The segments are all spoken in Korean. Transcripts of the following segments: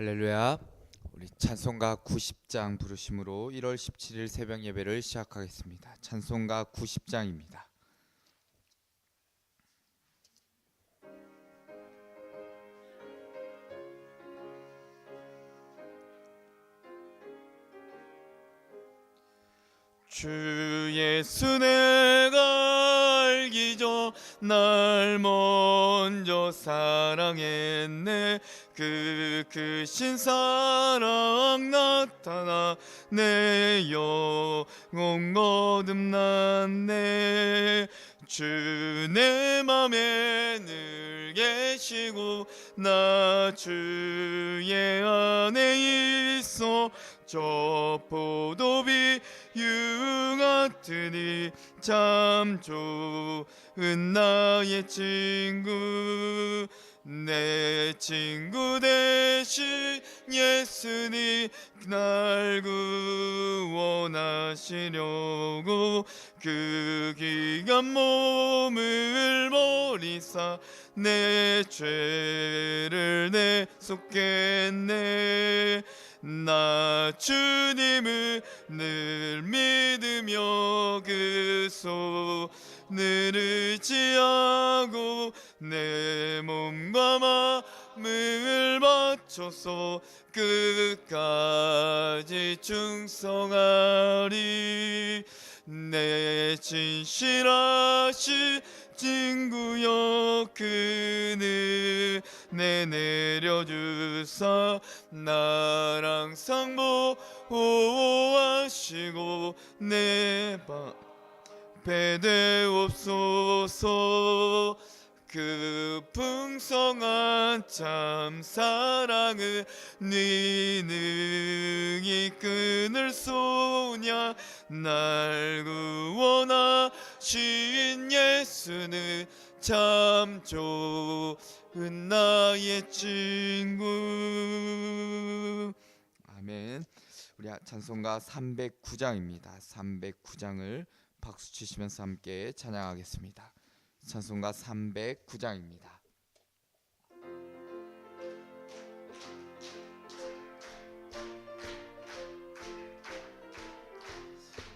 할렐루야. 우리 찬송가 90장 부르심으로 1월 17일 새벽 예배를 시작하겠습니다. 찬송가 90장입니다. 주 예수 내가 알기 전 날 먼저 사랑했네. 그 크신 사랑 나타나 내 영혼 거듭났네. 주 내 맘에 늘 계시고 나 주의 안에 있어. 저 포도비 유 같으니 참 좋은 나의 친구. 내 친구 대신 예수님 날 구원하시려고 그 귀한 몸을 버리사 내 죄를 내속했네. 나 주님을 늘 믿으며 그 손을 의지하고 내 몸과 마음을 바쳐서 끝까지 충성하리. 내 진실하신 친구여 그는 내 내려주사 날 항상 보호하시고 내 방패 되옵소서. 그 풍성한 참 사랑은 네 능히 끊을 소냐. 날 구원하신 예수는 참 좋은 나의 친구. 아멘. 우리 찬송가 309장입니다. 309장을 박수 치시면서 함께 찬양하겠습니다. 찬송가 309장입니다.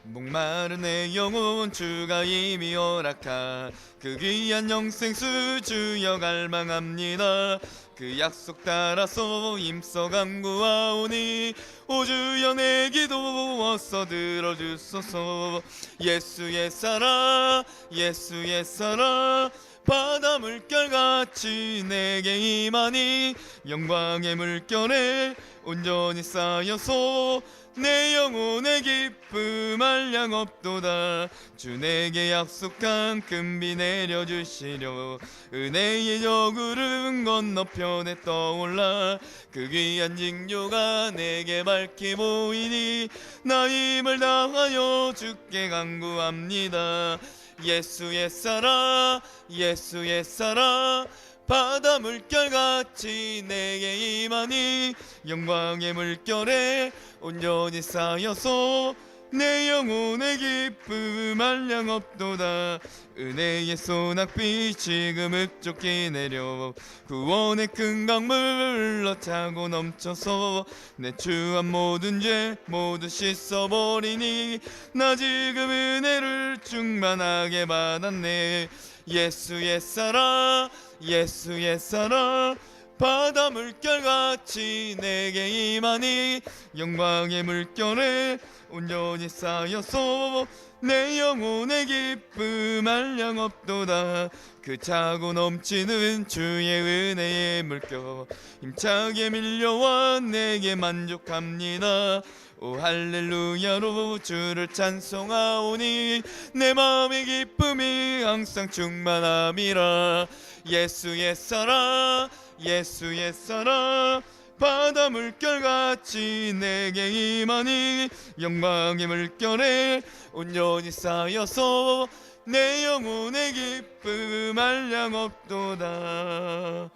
목마른 내 영혼 주가 이미 허락한 그 귀한 영생수 주여 갈망합니다. 그 약속 따라서 힘써 간구하오니 오 주여 내 기도 어서 들어주소서. 예수의 사랑 예수의 사랑 바다 물결같이 내게 임하니 영광의 물결에 온전히 쌓여서 내 영혼의 기쁨 한량 없도다. 주 내게 약속한 금비 내려주시려 은혜의 여구름 건너편에 떠올라 그 귀한 징조가 내게 밝히 보이니 나 힘을 다하여 주께 간구합니다. 예수의 사랑 예수의 사랑 바다 물결같이 내게 임하니 영광의 물결에 온전히 쌓여서 내 영혼의 기쁨 한량 없도다. 은혜의 소낙비 지금 흡족히 내려 구원의 큰 강물 흘러차고 넘쳐서 내 추한 모든 죄 모두 씻어버리니 나 지금 은혜를 충만하게 받았네. 예수의 사랑 예수의 사랑 바다 물결같이 내게 임하니 영광의 물결에 온전히 쌓여서 내 영혼의 기쁨 한량 없도다. 그 차고 넘치는 주의 은혜의 물결 힘차게 밀려와 내게 만족합니다. 오 할렐루야로 주를 찬송하오니 내 마음의 기쁨이 항상 충만함이라. 예수의 사랑 예수의 사랑 바다 물결같이 내게 임하니 영광의 물결에 온전히 쌓여서 내 영혼의 기쁨 한량 없도다.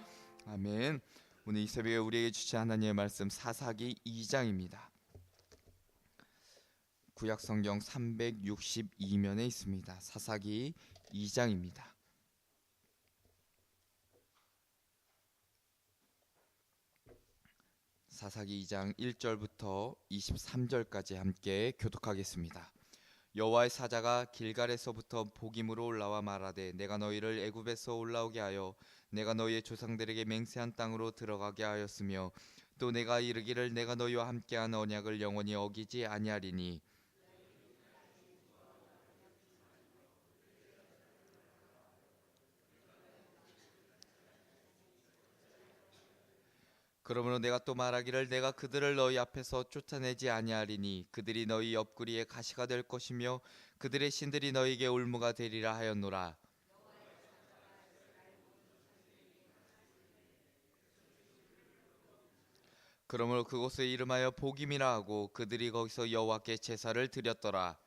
아멘. 오늘 이 새벽에 우리에게 주신 하나님의 말씀 사사기 2장입니다. 구약성경 362면에 있습니다. 사사기 2장입니다. 사사기 2장 1절부터 23절까지 함께 교독하겠습니다. 여호와의 사자가 길갈에서부터 복임으로 올라와 말하되 내가 너희를 애굽에서 올라오게 하여 내가 너희의 조상들에게 맹세한 땅으로 들어가게 하였으며 또 내가 이르기를 내가 너희와 함께한 언약을 영원히 어기지 아니하리니 그러므로 내가 또 말하기를 내가 그들을 너희 앞에서 쫓아내지 아니하리니 그들이 너희 옆구리에 가시가 될 것이며 그들의 신들이 너희에게 올무가 되리라 하였노라. 그러므로 그곳을 이름하여 복임이라 하고 그들이 거기서 여호와께 제사를 드렸더라.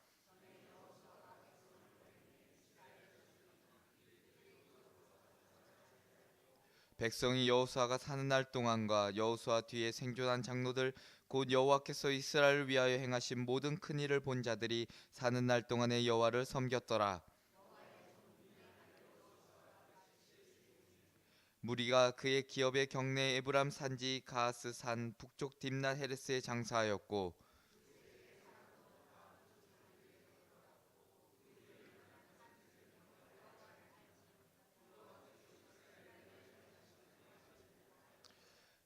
백성이 여호수아가 사는 날 동안과 여호수아 뒤에 생존한 장로들 곧 여호와께서 이스라엘을 위하여 행하신 모든 큰 일을 본 자들이 사는 날 동안에 여호와를 섬겼더라. 무리가 그의 기업의 경내 에브람 산지 가하스 산 북쪽 딥낫 헤레스에 장사하였고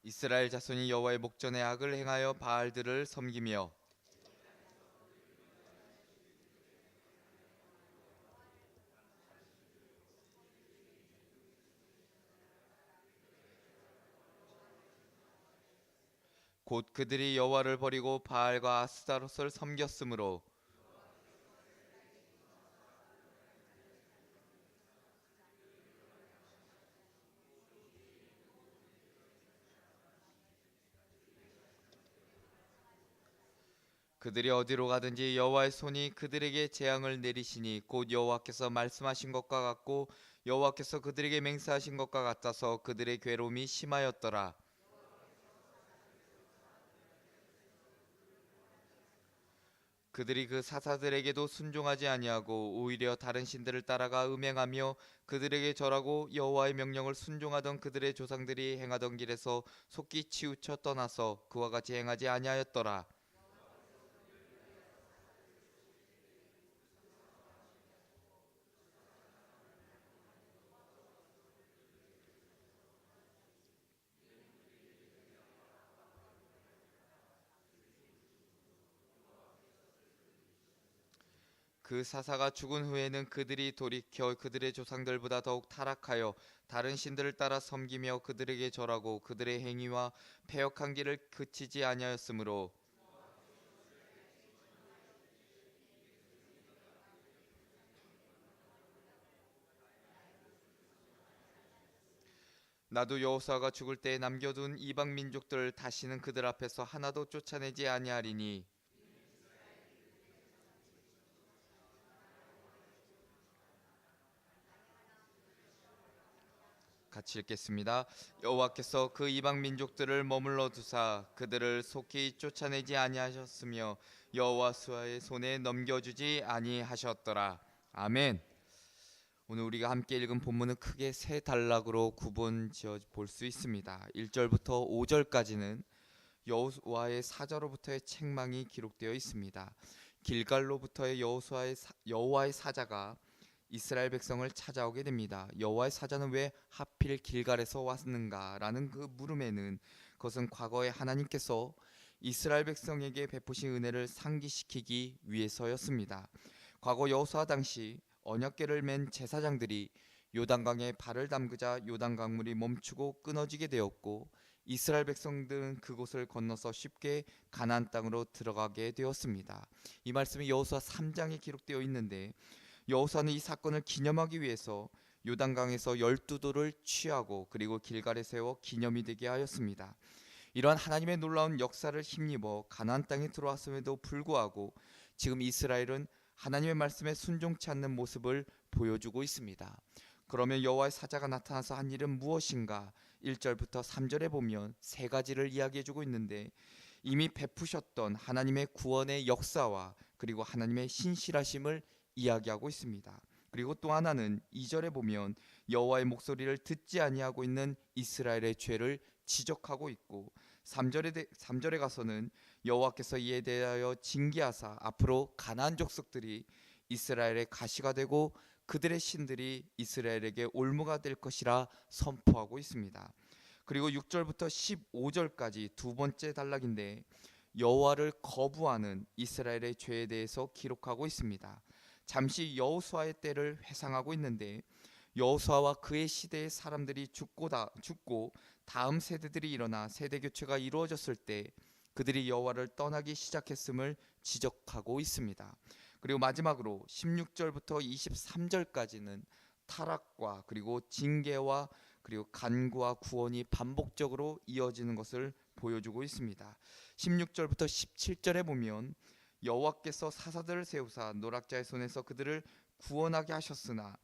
이스라엘 자손이 여호와의 목전에 악을 행하여 바알들을 섬기며 곧 그들이 여호와를 버리고 바알과 아스타롯을 섬겼으므로 그들이 어디로 가든지 여호와의 손이 그들에게 재앙을 내리시니 곧 여호와께서 말씀하신 것과 같고 여호와께서 그들에게 맹세하신 것과 같아서 그들의 괴로움이 심하였더라. 그들이 그 사사들에게도 순종하지 아니하고 오히려 다른 신들을 따라가 음행하며 그들에게 절하고 여호와의 명령을 순종하던 그들의 조상들이 행하던 길에서 속기 치우쳐 떠나서 그와 같이 행하지 아니하였더라. 그 사사가 죽은 후에는 그들이 돌이켜 그들의 조상들보다 더욱 타락하여 다른 신들을 따라 섬기며 그들에게 절하고 그들의 행위와 패역한 길을 그치지 아니하였으므로 나도 여호수아가 죽을 때에 남겨둔 이방 민족들을 다시는 그들 앞에서 하나도 쫓아내지 아니하리니 같이 읽겠습니다. 여호와께서 그 이방 민족들을 머물러 두사 그들을 속히 쫓아내지 아니하셨으며 여호와의 손에 넘겨주지 아니하셨더라. 아멘. 오늘 우리가 함께 읽은 본문은 크게 세 단락으로 구분지어 볼 수 있습니다. 1절부터 5절까지는 여호와의 사자로부터의 책망이 기록되어 있습니다. 길갈로부터의 여호와의 사자가 이스라엘 백성을 찾아오게 됩니다. 여호와의 사자는 왜 하필 길갈에서 왔는가라는 그 물음에는 그것은 과거에 하나님께서 이스라엘 백성에게 베푸신 은혜를 상기시키기 위해서였습니다. 과거 여호수아 당시 언약궤를 맨 제사장들이 요단강에 발을 담그자 요단강물이 멈추고 끊어지게 되었고 이스라엘 백성들은 그곳을 건너서 쉽게 가나안 땅으로 들어가게 되었습니다. 이 말씀이 여호수아 3장에 기록되어 있는데 여호수아는 이 사건을 기념하기 위해서 요단강에서 12돌을 취하고 그리고 길갈에 세워 기념이 되게 하였습니다. 이러한 하나님의 놀라운 역사를 힘입어 가나안 땅에 들어왔음에도 불구하고 지금 이스라엘은 하나님의 말씀에 순종치 않는 모습을 보여주고 있습니다. 그러면 여호와의 사자가 나타나서 한 일은 무엇인가? 1절부터 3절에 보면 세 가지를 이야기해주고 있는데 이미 베푸셨던 하나님의 구원의 역사와 그리고 하나님의 신실하심을 이야기하고 있습니다. 그리고 또 하나는 2절에 보면 여호와의 목소리를 듣지 아니하고 있는 이스라엘의 죄를 지적하고 있고 3절에 가서는 여호와께서 이에 대하여 징계하사 앞으로 가나안 족속들이 이스라엘의 가시가 되고 그들의 신들이 이스라엘에게 올무가 될 것이라 선포하고 있습니다. 그리고 6절부터 15절까지 두 번째 단락인데 여호와를 거부하는 이스라엘의 죄에 대해서 기록하고 있습니다. 잠시 여호수아의 때를 회상하고 있는데 여호수아와 그의 시대의 사람들이 죽고 다음 세대들이 일어나 세대 교체가 이루어졌을 때 그들이 여호와를 떠나기 시작했음을 지적하고 있습니다. 그리고 마지막으로 16절부터 23절까지는 타락과 그리고 징계와 그리고 간구와 구원이 반복적으로 이어지는 것을 보여주고 있습니다. 16절부터 17절에 보면 여호와께서 사사들을 세우사 노략자의 손에서 그들을 구원하게 하셨으나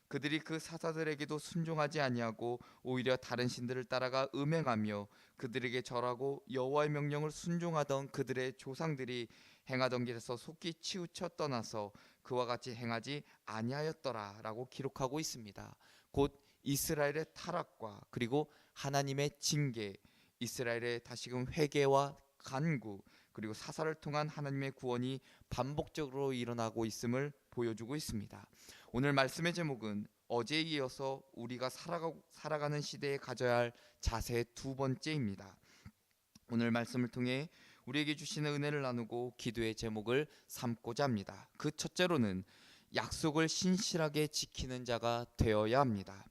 그들이 그 사사들에게도 순종하지 아니하고 오히려 다른 신들을 따라가 음행하며 그들에게 절하고 여호와의 명령을 순종하던 그들의 조상들이 행하던 길에서 속히 치우쳐 떠나서 그와 같이 행하지 아니하였더라라고 기록하고 있습니다. 곧 이스라엘의 타락과 그리고 하나님의 징계, 이스라엘의 다시금 회개와 간구, 그리고 사사를 통한 하나님의 구원이 반복적으로 일어나고 있음을 보여주고 있습니다. 오늘 말씀의 제목은 어제에 이어서 우리가 살아가는 시대에 가져야 할 자세 두 번째입니다. 오늘 말씀을 통해 우리에게 주시는 은혜를 나누고 기도의 제목을 삼고자 합니다. 그 첫째로는 약속을 신실하게 지키는 자가 되어야 합니다.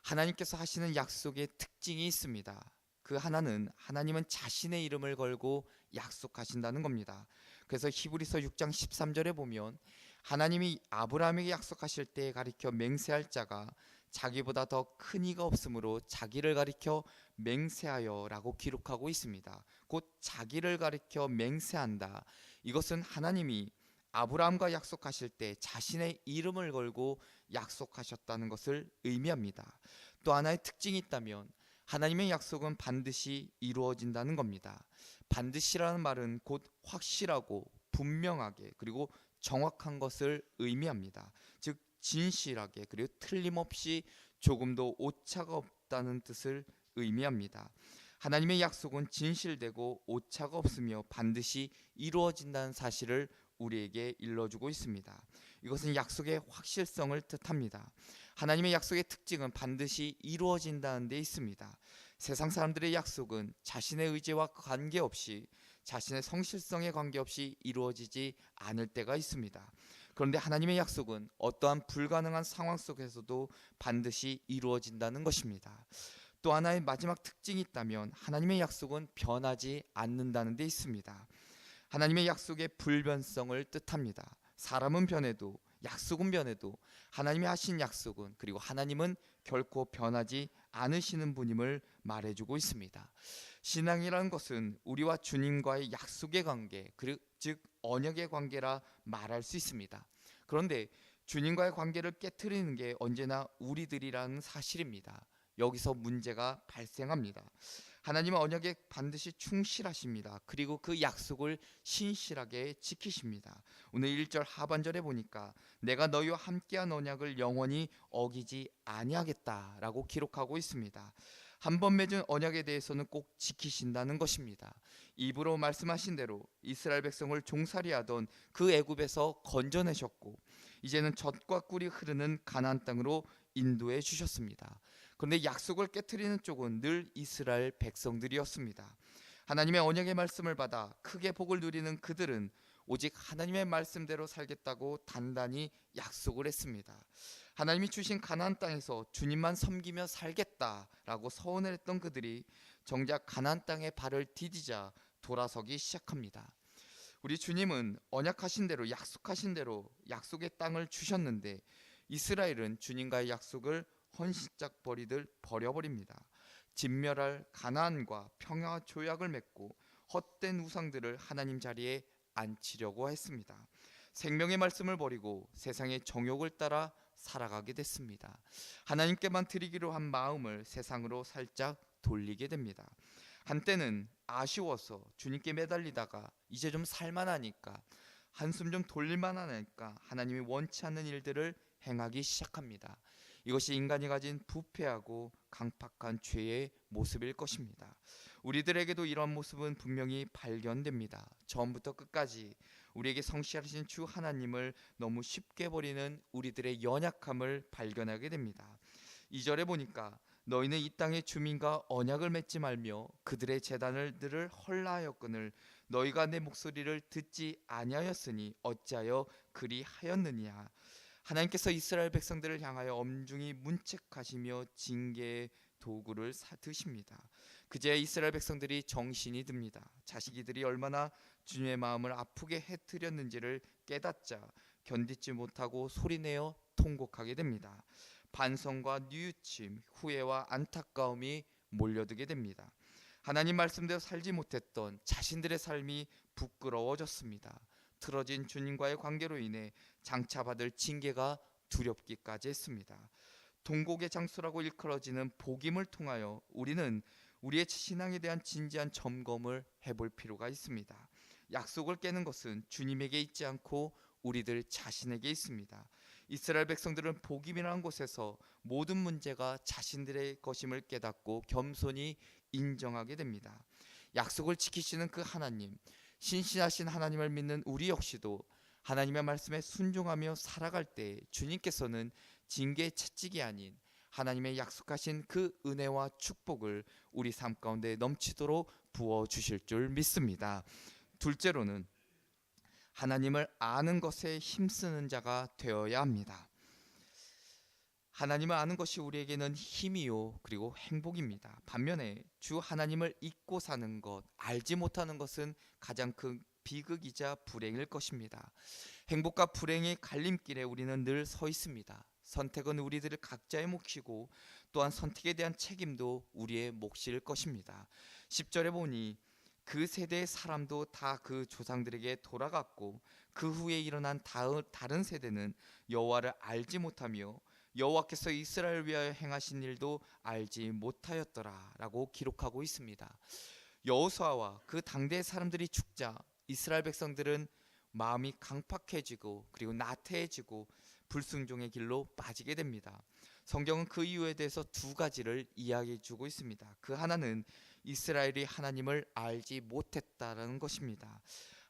하나님께서 하시는 약속의 특징이 있습니다. 그 하나는 하나님은 자신의 이름을 걸고 약속하신다는 겁니다. 그래서 히브리서 6장 13절에 보면 하나님이 아브라함에게 약속하실 때 가리켜 맹세할 자가 자기보다 더 큰 이가 없으므로 자기를 가리켜 맹세하여라고 기록하고 있습니다. 곧 자기를 가리켜 맹세한다. 이것은 하나님이 아브라함과 약속하실 때 자신의 이름을 걸고 약속하셨다는 것을 의미합니다. 또 하나의 특징이 있다면 하나님의 약속은 반드시 이루어진다는 겁니다. 반드시라는 말은 곧 확실하고 분명하게 그리고 정확한 것을 의미합니다. 즉 진실하게 그리고 틀림없이 조금도 오차가 없다는 뜻을 의미합니다. 하나님의 약속은 진실되고 오차가 없으며 반드시 이루어진다는 사실을 우리에게 일러주고 있습니다. 이것은 약속의 확실성을 뜻합니다. 하나님의 약속의 특징은 반드시 이루어진다는 데 있습니다. 세상 사람들의 약속은 자신의 의지와 관계없이 자신의 성실성에 관계없이 이루어지지 않을 때가 있습니다. 그런데 하나님의 약속은 어떠한 불가능한 상황 속에서도 반드시 이루어진다는 것입니다. 또 하나의 마지막 특징이 있다면 하나님의 약속은 변하지 않는다는 데 있습니다. 하나님의 약속의 불변성을 뜻합니다. 사람은 변해도 약속은 변해도 하나님이 하신 약속은 그리고 하나님은 결코 변하지 않으시는 분임을 말해주고 있습니다. 신앙이라는 것은 우리와 주님과의 약속의 관계, 즉 언약의 관계라 말할 수 있습니다. 그런데 주님과의 관계를 깨트리는 게 언제나 우리들이라는 사실입니다. 여기서 문제가 발생합니다. 하나님은 언약에 반드시 충실하십니다. 그리고 그 약속을 신실하게 지키십니다. 오늘 1절 하반절에 보니까 내가 너희와 함께한 언약을 영원히 어기지 아니하겠다라고 기록하고 있습니다. 한 번 맺은 언약에 대해서는 꼭 지키신다는 것입니다. 입으로 말씀하신 대로 이스라엘 백성을 종살이하던 그 애굽에서 건져내셨고 이제는 젖과 꿀이 흐르는 가나안 땅으로 인도해 주셨습니다. 그런데 약속을 깨트리는 쪽은 늘 이스라엘 백성들이었습니다. 하나님의 언약의 말씀을 받아 크게 복을 누리는 그들은 오직 하나님의 말씀대로 살겠다고 단단히 약속을 했습니다. 하나님이 주신 가나안 땅에서 주님만 섬기며 살겠다라고 서원을 했던 그들이 정작 가나안 땅에 발을 디디자 돌아서기 시작합니다. 우리 주님은 언약하신 대로 약속하신 대로 약속의 땅을 주셨는데 이스라엘은 주님과의 약속을 헌신짝 버려버립니다. 진멸할 가나안과 평화 조약을 맺고 헛된 우상들을 하나님 자리에 앉히려고 했습니다. 생명의 말씀을 버리고 세상의 정욕을 따라 살아가게 됐습니다. 하나님께만 드리기로 한 마음을 세상으로 살짝 돌리게 됩니다. 한때는 아쉬워서 주님께 매달리다가 이제 좀 살만하니까 한숨 좀 돌릴만하니까 하나님이 원치 않는 일들을 행하기 시작합니다. 이것이 인간이 가진 부패하고 강팍한 죄의 모습일 것입니다. 우리들에게도 이런 모습은 분명히 발견됩니다. 처음부터 끝까지 우리에게 성실하신 주 하나님을 너무 쉽게 버리는 우리들의 연약함을 발견하게 됩니다. 2절에 보니까 너희는 이 땅의 주민과 언약을 맺지 말며 그들의 제단들을 헐라하였거늘 너희가 내 목소리를 듣지 아니하였으니 어찌하여 그리하였느냐. 하나님께서 이스라엘 백성들을 향하여 엄중히 문책하시며 징계의 도구를 드십니다. 그제야 이스라엘 백성들이 정신이 듭니다. 자식이들이 얼마나 주님의 마음을 아프게 해뜨렸는지를 깨닫자 견디지 못하고 소리내어 통곡하게 됩니다. 반성과 뉘우침, 후회와 안타까움이 몰려들게 됩니다. 하나님 말씀대로 살지 못했던 자신들의 삶이 부끄러워졌습니다. 틀어진 주님과의 관계로 인해 장차 받을 징계가 두렵기까지 했습니다. 동곡의 장수라고 일컬어지는 복임을 통하여 우리는 우리의 신앙에 대한 진지한 점검을 해볼 필요가 있습니다. 약속을 깨는 것은 주님에게 있지 않고 우리들 자신에게 있습니다. 이스라엘 백성들은 복임이라는 곳에서 모든 문제가 자신들의 것임을 깨닫고 겸손히 인정하게 됩니다. 약속을 지키시는 그 하나님, 신실하신 하나님을 믿는 우리 역시도 하나님의 말씀에 순종하며 살아갈 때 주님께서는 징계의 채찍이 아닌 하나님의 약속하신 그 은혜와 축복을 우리 삶 가운데 넘치도록 부어주실 줄 믿습니다. 둘째로는 하나님을 아는 것에 힘쓰는 자가 되어야 합니다. 하나님을 아는 것이 우리에게는 힘이요 그리고 행복입니다. 반면에 주 하나님을 잊고 사는 것, 알지 못하는 것은 가장 큰 비극이자 불행일 것입니다. 행복과 불행의 갈림길에 우리는 늘 서 있습니다. 선택은 우리들의 각자의 몫이고 또한 선택에 대한 책임도 우리의 몫일 것입니다. 10절에 보니 그 세대의 사람도 다 그 조상들에게 돌아갔고 그 후에 일어난 다른 세대는 여호와를 알지 못하며 여호와께서 이스라엘을 위하여 행하신 일도 알지 못하였더라 라고 기록하고 있습니다. 여호수아와 그 당대의 사람들이 죽자 이스라엘 백성들은 마음이 강팍해지고 그리고 나태해지고 불순종의 길로 빠지게 됩니다. 성경은 그 이유에 대해서 두 가지를 이야기해 주고 있습니다. 그 하나는 이스라엘이 하나님을 알지 못했다라는 것입니다.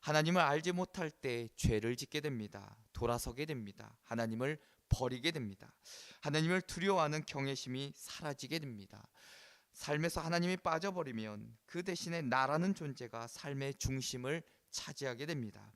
하나님을 알지 못할 때 죄를 짓게 됩니다. 돌아서게 됩니다. 하나님을 버리게 됩니다. 하나님을 두려워하는 경외심이 사라지게 됩니다. 삶에서 하나님이 빠져버리면 그 대신에 나라는 존재가 삶의 중심을 차지하게 됩니다.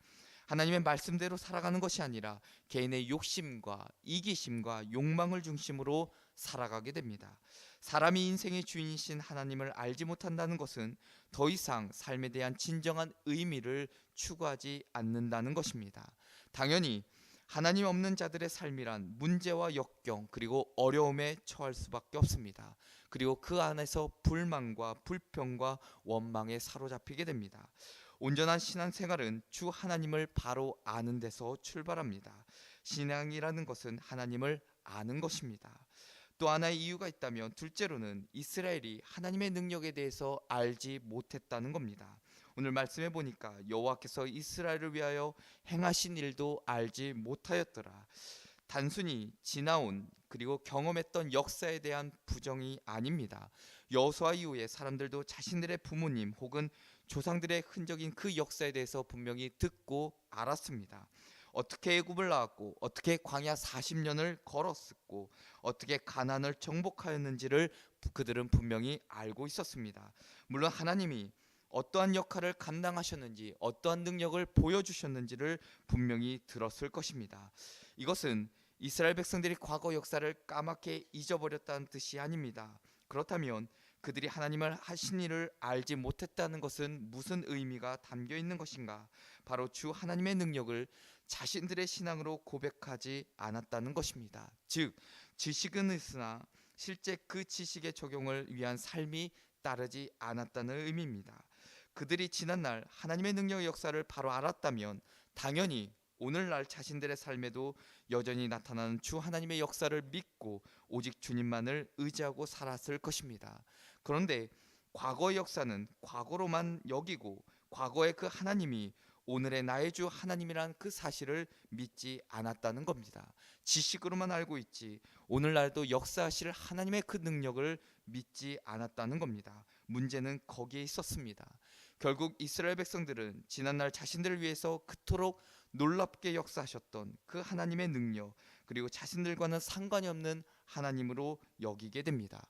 하나님의 말씀대로 살아가는 것이 아니라 개인의 욕심과 이기심과 욕망을 중심으로 살아가게 됩니다. 사람이 인생의 주인이신 하나님을 알지 못한다는 것은 더 이상 삶에 대한 진정한 의미를 추구하지 않는다는 것입니다. 당연히 하나님 없는 자들의 삶이란 문제와 역경 그리고 어려움에 처할 수밖에 없습니다. 그리고 그 안에서 불만과 불평과 원망에 사로잡히게 됩니다. 온전한 신앙생활은 주 하나님을 바로 아는 데서 출발합니다. 신앙이라는 것은 하나님을 아는 것입니다. 또 하나의 이유가 있다면 둘째로는 이스라엘이 하나님의 능력에 대해서 알지 못했다는 겁니다. 오늘 말씀해 보니까 여호와께서 이스라엘을 위하여 행하신 일도 알지 못하였더라. 단순히 지나온 그리고 경험했던 역사에 대한 부정이 아닙니다. 여호수아 이후에 사람들도 자신들의 부모님 혹은 조상들의 흔적인 그 역사에 대해서 분명히 듣고 알았습니다. 어떻게 애굽을 나왔고 어떻게 광야 40년을 걸었고 어떻게 가나안을 정복하였는지를 그들은 분명히 알고 있었습니다. 물론 하나님이 어떠한 역할을 감당하셨는지 어떠한 능력을 보여주셨는지를 분명히 들었을 것입니다. 이것은 이스라엘 백성들이 과거 역사를 까맣게 잊어버렸다는 뜻이 아닙니다. 그렇다면 그들이 하나님을 하신 일을 알지 못했다는 것은 무슨 의미가 담겨 있는 것인가? 바로 주 하나님의 능력을 자신들의 신앙으로 고백하지 않았다는 것입니다. 즉 지식은 있으나 실제 그 지식의 적용을 위한 삶이 따르지 않았다는 의미입니다. 그들이 지난날 하나님의 능력의 역사를 바로 알았다면 당연히 오늘날 자신들의 삶에도 여전히 나타나는 주 하나님의 역사를 믿고 오직 주님만을 의지하고 살았을 것입니다. 그런데 과거의 역사는 과거로만 여기고 과거의 그 하나님이 오늘의 나의 주 하나님이란 그 사실을 믿지 않았다는 겁니다. 지식으로만 알고 있지 오늘날도 역사하실 하나님의 그 능력을 믿지 않았다는 겁니다. 문제는 거기에 있었습니다. 결국 이스라엘 백성들은 지난날 자신들을 위해서 그토록 놀랍게 역사하셨던 그 하나님의 능력, 그리고 자신들과는 상관이 없는 하나님으로 여기게 됩니다.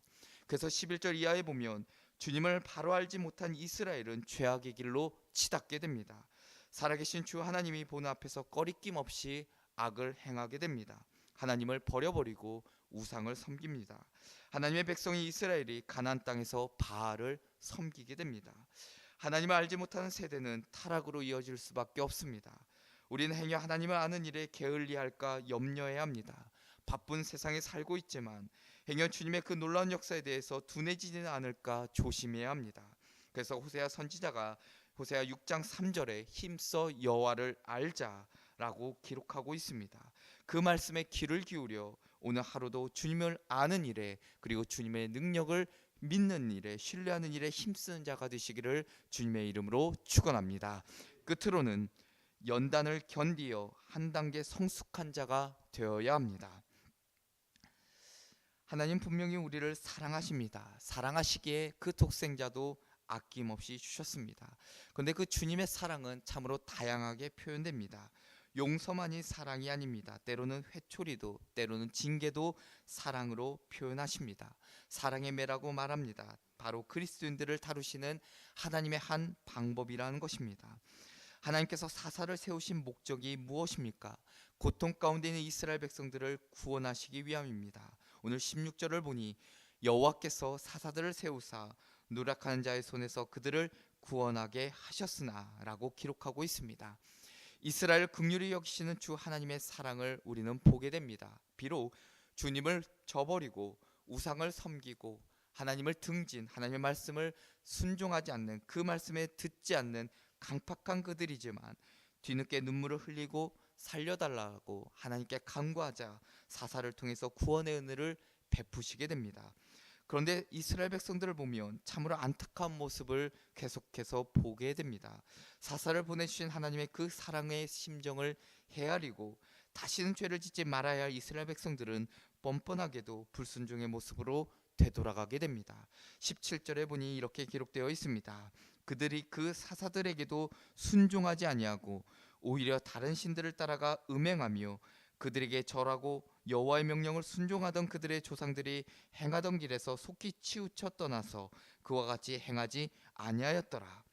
그래서 11절 이하에 보면 주님을 바로 알지 못한 이스라엘은 죄악의 길로 치닫게 됩니다. 살아계신 주 하나님이 보는 앞에서 꺼리낌 없이 악을 행하게 됩니다. 하나님을 버려버리고 우상을 섬깁니다. 하나님의 백성이 이스라엘이 가나안 땅에서 바알을 섬기게 됩니다. 하나님을 알지 못하는 세대는 타락으로 이어질 수밖에 없습니다. 우리는 행여 하나님을 아는 일에 게을리할까 염려해야 합니다. 바쁜 세상에 살고 있지만 행여 주님의 그 놀라운 역사에 대해서 둔해지지는 않을까 조심해야 합니다. 그래서 호세아 선지자가 호세아 6장 3절에 힘써 여호와를 알자라고 기록하고 있습니다. 그 말씀에 귀를 기울여 오늘 하루도 주님을 아는 일에, 그리고 주님의 능력을 믿는 일에, 신뢰하는 일에 힘쓰는 자가 되시기를 주님의 이름으로 축원합니다. 끝으로는 연단을 견디어 한 단계 성숙한 자가 되어야 합니다. 하나님 분명히 우리를 사랑하십니다. 사랑하시기에 그 독생자도 아낌없이 주셨습니다. 그런데 그 주님의 사랑은 참으로 다양하게 표현됩니다. 용서만이 사랑이 아닙니다. 때로는 회초리도, 때로는 징계도 사랑으로 표현하십니다. 사랑의 매라고 말합니다. 바로 그리스도인들을 다루시는 하나님의 한 방법이라는 것입니다. 하나님께서 사사를 세우신 목적이 무엇입니까? 고통 가운데 있는 이스라엘 백성들을 구원하시기 위함입니다. 오늘 16절을 보니 여호와께서 사사들을 세우사 누락하는 자의 손에서 그들을 구원하게 하셨으나 라고 기록하고 있습니다. 이스라엘 긍휼히 여기시는 주 하나님의 사랑을 우리는 보게 됩니다. 비록 주님을 저버리고 우상을 섬기고 하나님을 등진, 하나님의 말씀을 순종하지 않는, 그 말씀에 듣지 않는 강팍한 그들이지만 뒤늦게 눈물을 흘리고 살려달라고 하나님께 간구하자 사사를 통해서 구원의 은혜를 베푸시게 됩니다. 그런데 이스라엘 백성들을 보면 참으로 안타까운 모습을 계속해서 보게 됩니다. 사사를 보내주신 하나님의 그 사랑의 심정을 헤아리고 다시는 죄를 짓지 말아야 할 이스라엘 백성들은 뻔뻔하게도 불순종의 모습으로 되돌아가게 됩니다. 17절에 보니 이렇게 기록되어 있습니다. 그들이 그 사사들에게도 순종하지 아니하고 오히려 다른 신들을 따라가 음행하며 그들에게 절하고 여호와의 명령을 순종하던 그들의 조상들이 행하던 길에서 속히 치우쳐 떠나서 그와 같이 행하지 아니하였더라.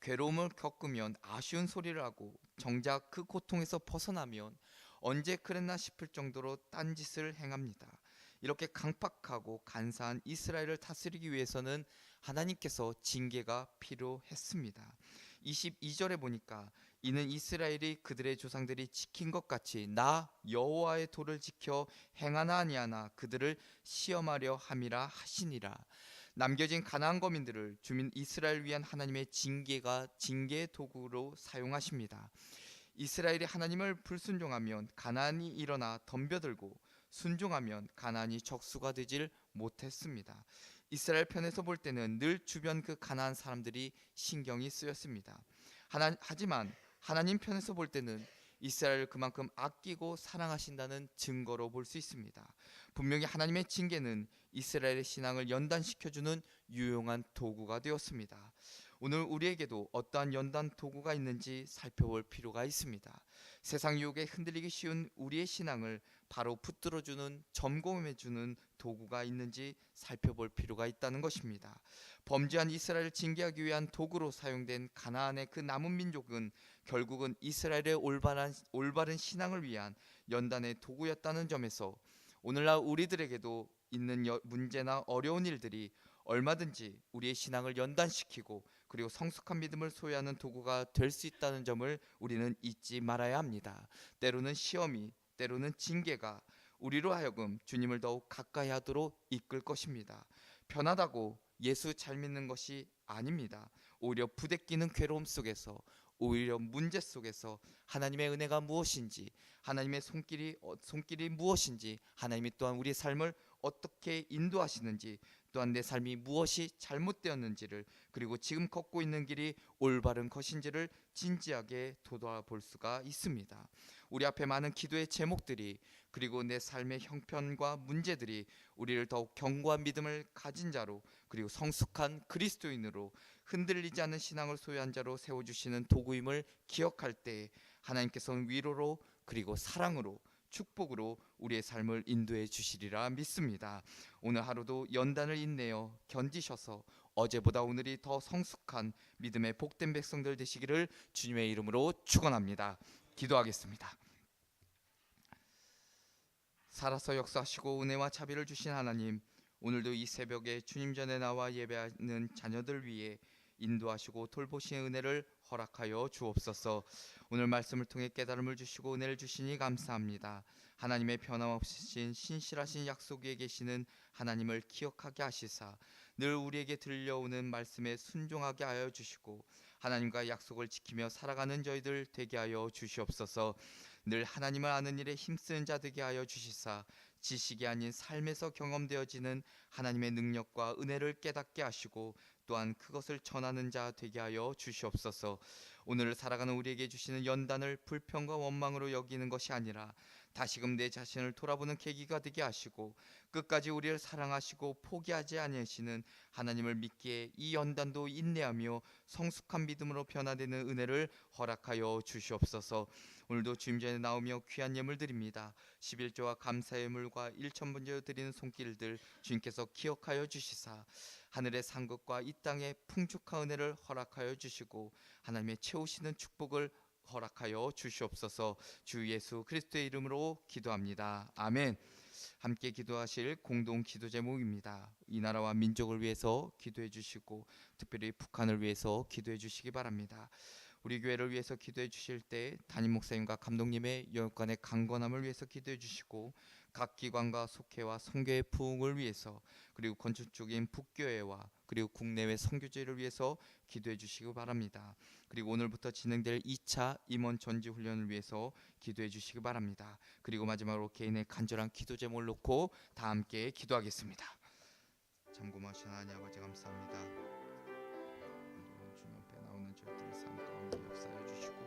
괴로움을 겪으면 아쉬운 소리를 하고 정작 그 고통에서 벗어나면 언제 그랬나 싶을 정도로 딴짓을 행합니다. 이렇게 강팍하고 간사한 이스라엘을 다스리기 위해서는 하나님께서 징계가 필요했습니다. 22절에 보니까 이는 이스라엘이 그들의 조상들이 지킨 것 같이 나 여호와의 도를 지켜 행하나 아니하나 그들을 시험하려 함이라 하시니라. 남겨진 가나안 거민들을 주민 이스라엘 위한 하나님의 징계의 도구로 사용하십니다. 이스라엘이 하나님을 불순종하면 가나안이 일어나 덤벼들고 순종하면 가나안이 적수가 되질 못했습니다. 이스라엘 편에서 볼 때는 늘 주변 그 가나안 사람들이 신경이 쓰였습니다. 하지만 하나님 편에서 볼 때는 이스라엘을 그만큼 아끼고 사랑하신다는 증거로 볼 수 있습니다. 분명히 하나님의 징계는 이스라엘의 신앙을 연단시켜주는 유용한 도구가 되었습니다. 오늘 우리에게도 어떠한 연단 도구가 있는지 살펴볼 필요가 있습니다. 세상 유혹에 흔들리기 쉬운 우리의 신앙을 바로 붙들어주는, 점검해주는 도구가 있는지 살펴볼 필요가 있다는 것입니다. 범죄한 이스라엘을 징계하기 위한 도구로 사용된 가나안의 그 남은 민족은 결국은 이스라엘의 올바른 신앙을 위한 연단의 도구였다는 점에서 오늘날 우리들에게도 있는 문제나 어려운 일들이 얼마든지 우리의 신앙을 연단시키고 그리고 성숙한 믿음을 소유하는 도구가 될 수 있다는 점을 우리는 잊지 말아야 합니다. 때로는 시험이, 때로는 징계가 우리로 하여금 주님을 더욱 가까이 하도록 이끌 것입니다. 편하다고 예수 잘 믿는 것이 아닙니다. 오히려 부대끼는 괴로움 속에서, 오히려 문제 속에서 하나님의 은혜가 무엇인지, 하나님의 손길이 무엇인지, 하나님이 또한 우리의 삶을 어떻게 인도하시는지, 또한 내 삶이 무엇이 잘못되었는지를, 그리고 지금 걷고 있는 길이 올바른 것인지를 진지하게 돌아볼 수가 있습니다. 우리 앞에 많은 기도의 제목들이, 그리고 내 삶의 형편과 문제들이 우리를 더욱 견고한 믿음을 가진 자로, 그리고 성숙한 그리스도인으로, 흔들리지 않는 신앙을 소유한 자로 세워주시는 도구임을 기억할 때 하나님께서는 위로로, 그리고 사랑으로, 축복으로 우리의 삶을 인도해 주시리라 믿습니다. 오늘 하루도 연단을 인내어 견디셔서 어제보다 오늘이 더 성숙한 믿음의 복된 백성들 되시기를 주님의 이름으로 축원합니다. 기도하겠습니다. 살아서 역사하시고 은혜와 자비를 주신 하나님, 오늘도 이 새벽에 주님 전에 나와 예배하는 자녀들 위해 인도하시고 돌보시는 은혜를 허락하여 주옵소서. 오늘 말씀을 통해 깨달음을 주시고 은혜를 주시니 감사합니다. 하나님의 변함없으신 신실하신 약속 위에 계시는 하나님을 기억하게 하시사 늘 우리에게 들려오는 말씀에 순종하게 하여 주시고 하나님과 약속을 지키며 살아가는 저희들 되게 하여 주시옵소서. 늘 하나님을 아는 일에 힘쓰는 자 되게 하여 주시사 지식이 아닌 삶에서 경험되어지는 하나님의 능력과 은혜를 깨닫게 하시고 또한 그것을 전하는 자 되게 하여 주시옵소서. 오늘 살아가는 우리에게 주시는 연단을 불평과 원망으로 여기는 것이 아니라 다시금 내 자신을 돌아보는 계기가 되게 하시고 끝까지 우리를 사랑하시고 포기하지 아니하시는 하나님을 믿기에 이 연단도 인내하며 성숙한 믿음으로 변화되는 은혜를 허락하여 주시옵소서. 오늘도 주님 전에 나오며 귀한 예물 드립니다. 11조와 감사의 예물과 일천번제로 드리는 손길들 주님께서 기억하여 주시사 하늘의 상급과 이 땅의 풍족한 은혜를 허락하여 주시고 하나님의 채우시는 축복을 허락하여 주시옵소서. 주 예수 그리스도의 이름으로 기도합니다. 아멘. 함께 기도하실 공동 기도 제목입니다. 이 나라와 민족을 위해서 기도해 주시고 특별히 북한을 위해서 기도해 주시기 바랍니다. 우리 교회를 위해서 기도해 주실 때 담임 목사님과 감독님의 영육간의 강건함을 위해서 기도해 주시고 각 기관과 속회와 선교의 부흥을 위해서, 그리고 건축적인 북교회와 그리고 국내외 선교제를 위해서 기도해 주시기 바랍니다. 그리고 오늘부터 진행될 2차 임원 전지 훈련을 위해서 기도해 주시기 바랍니다. 그리고 마지막으로 개인의 간절한 기도 제목을 놓고 다 함께 기도하겠습니다. 참고하신 하나님 아버지 감사합니다. 주님 앞에 나오는 저희들의 삶 가운데 역사해 주시고